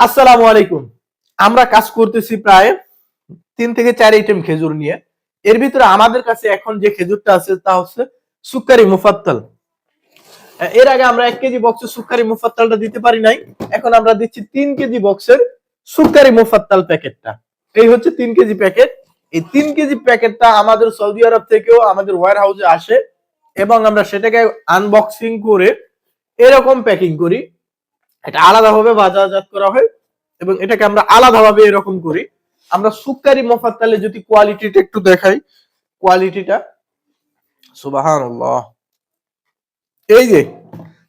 আসসালামু আলাইকুম। আমরা কাজ করতেছি প্রায় 3 থেকে 4 আইটেম খেজুর নিয়ে। এর ভিতরে আমাদের কাছে এখন যে খেজুরটা আছে তা হচ্ছে সুক্কারি মুফাত্তাল। এর আগে আমরা 1 কেজি বক্সের সুক্কারি মুফাত্তালটা দিতে পারি নাই। এখন আমরা দিচ্ছি 3 কেজি বক্সের সুক্কারি মুফাত্তাল প্যাকেটটা। এই হচ্ছে 3 কেজি প্যাকেট। এই 3 কেজি প্যাকেটটা আমাদের সৌদি আরব থেকেও আমাদের ওয়্যার হাউসে আসে এবং আমরা সেটাকে আনবক্সিং করে এরকম প্যাকিং করি। এটা আলাদাভাবে বাজারজাত করা হয় এবং এটাকে আমরা আলাদাভাবে এরকম করি। আমরা সুক্কারি মোফাত্তালে যদি কোয়ালিটিটা একটু দেখাই, কোয়ালিটিটা সুবহানাল্লাহ, এই যে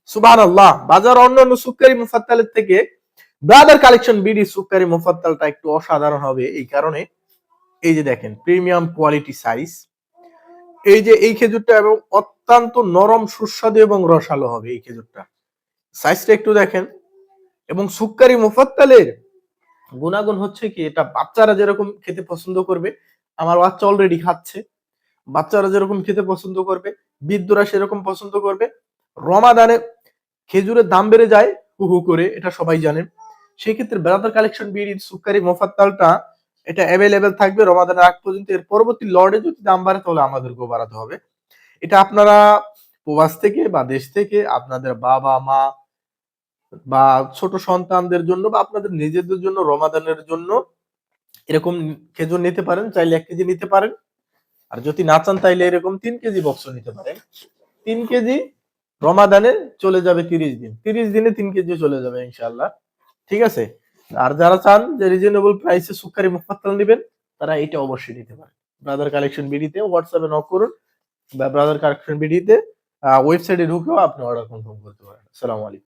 সুবহানাল্লাহ, বাজার অন্যান্য সুক্কারি মুফাত্তালের থেকে ব্রাদার কালেকশন বিডি সুক্কারি মুফাত্তালটা একটু অসাধারণ হবে এই কারণে। এই যে দেখেন প্রিমিয়াম কোয়ালিটি সাইজ, এই যে এই খেজুরটা এবং অত্যন্ত নরম সুস্বাদু এবং রসালো হবে এই খেজুরটা। সাইজটা একটু দেখেন। এবং সুক্কারি মুফাত্তালের গুণাগুণ হচ্ছে কি, এটা বাচ্চারা যেরকম খেতে পছন্দ করবে, আমার বাচ্চা অলরেডি খাচ্ছে, বাচ্চারা যেরকম খেতে পছন্দ করবে বৃদ্ধরা সেরকম পছন্দ করবে। রমাদানে খেজুরের দাম বেড়ে যায় হু হু করে, এটা সবাই জানেন। সেই ক্ষেত্রে ব্রাদার কালেকশন বিড়ির সুক্কারি মোফাত্তালটা এটা অ্যাভেলেবেল থাকবে রমাদানের আগ পর্যন্ত। এর পরবর্তী লর্ডে যদি দাম বাড়ে তাহলে আমাদেরকেও বাড়াতে হবে। এটা আপনারা প্রবাস থেকে বা দেশ থেকে আপনাদের বাবা মা বা ছোট সন্তানদের জন্য বা আপনাদের নিজেদের জন্য রমাদানের জন্য এরকম খেজুর নিতে পারেন। চাইলে 1 কেজি নিতে পারেন, আর যদি না চান তাইলে এরকম 3 কেজি বক্স নিতে পারেন। 3 কেজি রমাদানে চলে যাবে 30 দিন, 30 দিনে 3 কেজি চলে যাবে ইনশাআল্লাহ। ঠিক আছে। আর যারা চান যে রিজনেবল প্রাইসে সুক্কারি মুফাত্তাল নেবেন, তারা এটা অবশ্যই নিতে পারেন। ব্রাদার কালেকশন বিডিতে হোয়াটসঅ্যাপে নক করুন বা ব্রাদার কালেকশন বিডিতে ওয়েবসাইটে ঢুকেও আপনি অর্ডার কনফার্ম করতে পারেন। আসসালামু আলাইকুম।